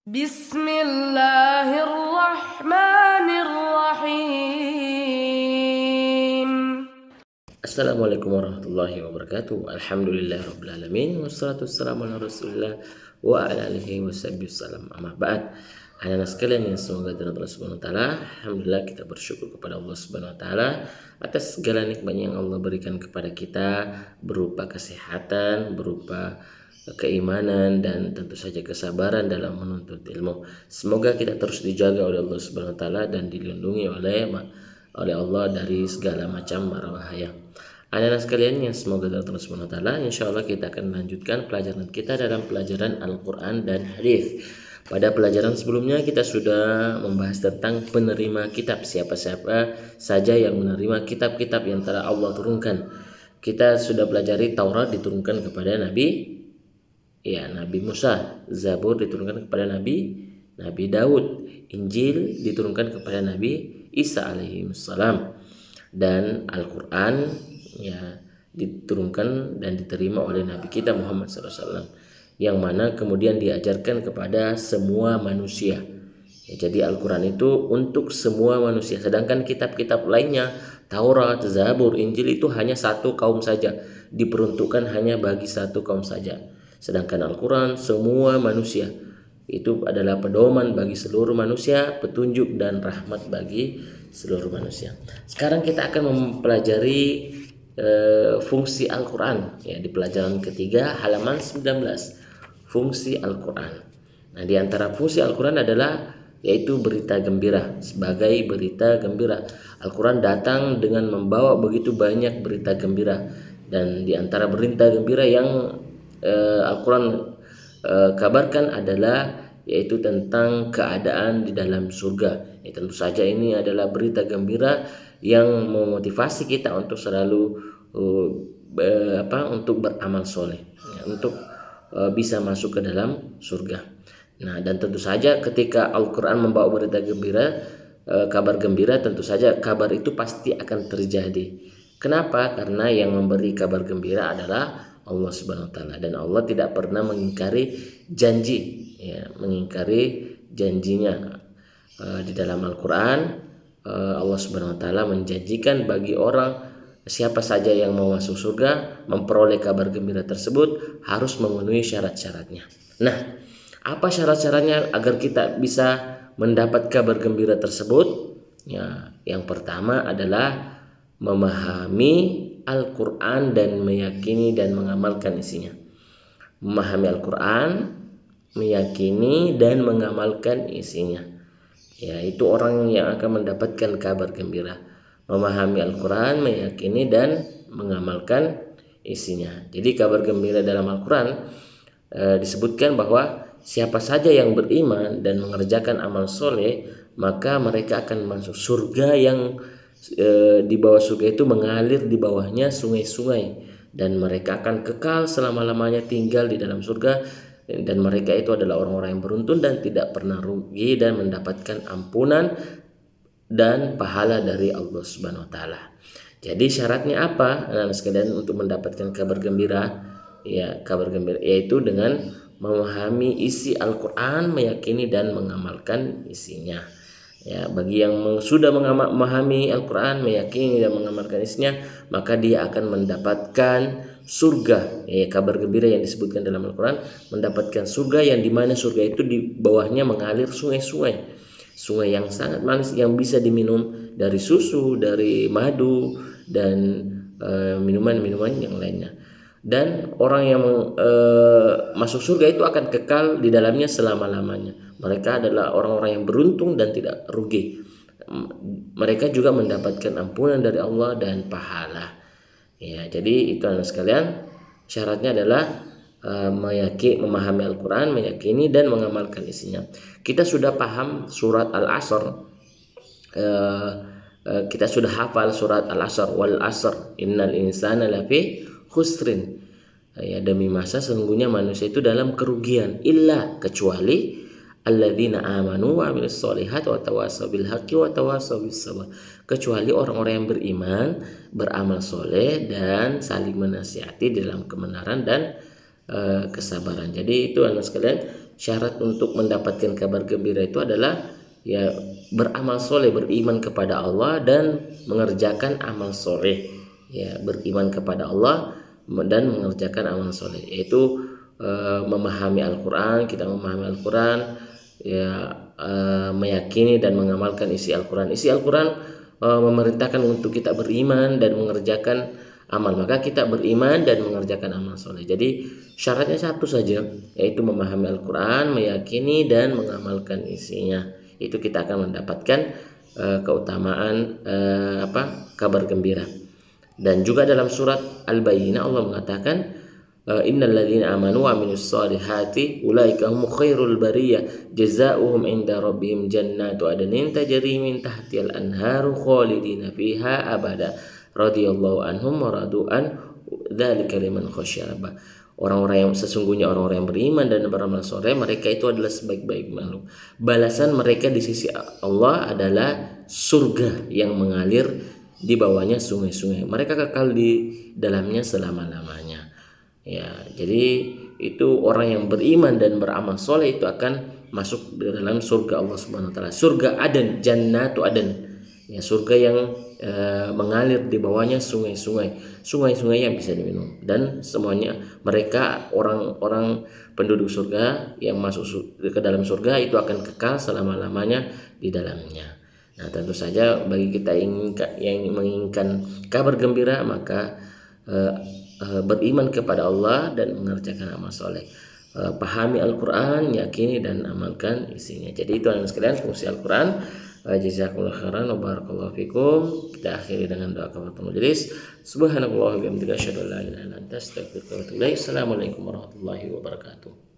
Bismillahirrahmanirrahim. Assalamualaikum warahmatullahi wabarakatuh. Alhamdulillahirabbil alamin wassalatu wassalamu ala Rasulillah wa ala alihi wasallam. Amma ba'd. Anak-anak sekalian yang semoga Allah Subhanahu wa taala, alhamdulillah kita bersyukur kepada Allah Subhanahu wa taala atas segala nikmat yang Allah berikan kepada kita berupa kesehatan, berupa keimanan, dan tentu saja kesabaran dalam menuntut ilmu. Semoga kita terus dijaga oleh Allah Subhanahu wa taala dan dilindungi oleh Allah dari segala macam mara bahaya. Anak-anak sekalian yang semoga Allah Subhanahu wa taala, insyaallah kita akan melanjutkan pelajaran kita dalam pelajaran Al-Qur'an dan Hadis. Pada pelajaran sebelumnya kita sudah membahas tentang penerima kitab, siapa-siapa saja yang menerima kitab-kitab yang telah Allah turunkan. Kita sudah pelajari Taurat diturunkan kepada Nabi Musa, Zabur diturunkan kepada Nabi Daud, Injil diturunkan kepada Nabi Isa alaihi salam, dan Al-Qur'an diturunkan dan diterima oleh Nabi kita Muhammad SAW, yang mana kemudian diajarkan kepada semua manusia. Jadi Al-Quran itu untuk semua manusia, sedangkan kitab-kitab lainnya, Taurat, Zabur, Injil itu hanya satu kaum saja, diperuntukkan hanya bagi satu kaum saja. Sedangkan Al-Quran semua manusia, itu adalah pedoman bagi seluruh manusia, petunjuk dan rahmat bagi seluruh manusia. Sekarang kita akan mempelajari fungsi Al-Quran di pelajaran ketiga halaman 19. Fungsi Al-Quran. Nah, di antara fungsi Al-Quran adalah yaitu berita gembira. Sebagai berita gembira, Al-Quran datang dengan membawa begitu banyak berita gembira, dan di antara berita gembira yang Al-Quran kabarkan adalah yaitu tentang keadaan di dalam surga. Tentu saja ini adalah berita gembira yang memotivasi kita untuk selalu untuk beramal soleh, untuk bisa masuk ke dalam surga. Nah, dan tentu saja ketika Al-Quran membawa berita gembira, kabar gembira, tentu saja kabar itu pasti akan terjadi. Kenapa? Karena yang memberi kabar gembira adalah Allah Subhanahu wa taala, dan Allah tidak pernah mengingkari janji, mengingkari janjinya. Di dalam Al-Quran Allah Subhanahu wa taala menjanjikan bagi orang siapa saja yang mau masuk surga, memperoleh kabar gembira tersebut harus memenuhi syarat-syaratnya. Nah, apa syarat-syaratnya agar kita bisa mendapat kabar gembira tersebut? Yang pertama adalah memahami Al-Quran dan meyakini dan mengamalkan isinya. Memahami Al-Quran, meyakini dan mengamalkan isinya. Itu orang yang akan mendapatkan kabar gembira. Memahami Al-Quran, meyakini dan mengamalkan isinya. Jadi kabar gembira dalam Al-Quran disebutkan bahwa siapa saja yang beriman dan mengerjakan amal soleh, maka mereka akan masuk surga yang di bawah surga itu mengalir di bawahnya sungai-sungai, dan mereka akan kekal selama-lamanya tinggal di dalam surga, dan mereka itu adalah orang-orang yang beruntung dan tidak pernah rugi dan mendapatkan ampunan dan pahala dari Allah Subhanahu wa taala. Jadi syaratnya apa, anak-anak sekalian, untuk mendapatkan kabar gembira? Kabar gembira yaitu dengan memahami isi Al-Quran, meyakini dan mengamalkan isinya. Bagi yang sudah memahami Al-Quran, meyakini dan mengamalkan isinya, maka dia akan mendapatkan surga. Kabar gembira yang disebutkan dalam Al-Quran, mendapatkan surga yang dimana surga itu di bawahnya mengalir sungai-sungai. Sungai yang sangat manis yang bisa diminum, dari susu, dari madu, dan minuman-minuman yang lainnya. Dan orang yang masuk surga itu akan kekal di dalamnya selama-lamanya. Mereka adalah orang-orang yang beruntung dan tidak rugi. Mereka juga mendapatkan ampunan dari Allah dan pahala. Jadi itu anak sekalian, syaratnya adalah memahami Al-Quran, meyakini dan mengamalkan isinya. Kita sudah paham surat Al-Asr, kita sudah hafal surat Al-Asr, wal asr innal insana lafi khusrin. Demi masa sesungguhnya manusia itu dalam kerugian, illa kecuali alladzina amanu wa amilus solihat wa tawasaw bil haqqi wa tawasaw bis sabr. Kecuali orang-orang yang beriman, beramal soleh, dan saling menasihati dalam kebenaran dan kesabaran. Jadi itu anak sekalian, syarat untuk mendapatkan kabar gembira itu adalah ya beramal soleh, beriman kepada Allah dan mengerjakan amal soleh. Ya, beriman kepada Allah dan mengerjakan amal soleh, yaitu memahami Al-Quran, kita memahami Al-Quran, ya meyakini dan mengamalkan isi Al-Quran. Isi Al-Quran memerintahkan untuk kita beriman dan mengerjakan amal, maka kita beriman dan mengerjakan amal soleh. Jadi syaratnya satu saja, yaitu memahami Al-Quran, meyakini dan mengamalkan isinya. Itu kita akan mendapatkan keutamaan kabar gembira. Dan juga dalam surat Al-Bayyinah Allah mengatakan, innal ladzina amanu wa amilus solihati ulaika hum khairul bariyah jazaohum inda rabbihim jannatu adnin tajri min tahtihal anharu khalidina fiha abada radhiyallahu anhum wa radu'an dzalika liman khasyya rabbah. Orang-orang yang sesungguhnya orang-orang yang beriman dan beramal soleh, mereka itu adalah sebaik-baik makhluk. Balasan mereka di sisi Allah adalah surga yang mengalir di bawahnya sungai-sungai. Mereka kekal di dalamnya selama-lamanya. Ya, jadi itu orang yang beriman dan beramal soleh itu akan masuk di dalam surga Allah Subhanahu wa taala. Surga Aden, Jannatu Aden. Ya, surga yang mengalir di bawahnya sungai-sungai yang bisa diminum, dan semuanya mereka orang-orang penduduk surga yang masuk ke dalam surga itu akan kekal selama-lamanya di dalamnya. Nah, tentu saja bagi kita yang menginginkan kabar gembira, maka beriman kepada Allah dan mengerjakan amal soleh. Pahami Al-Quran, yakini dan amalkan isinya. Jadi itu anak sekalian fungsi Al-Quran. Jazakumullah khairan wa barakallahu fikum. Kita akhiri dengan doa kafaratul majelis. Subhanallah wa bihamdihi asyhadu an la ilaha illa anta astaghfiruka wa atubu ilaik. Assalamualaikum warahmatullahi wabarakatuh.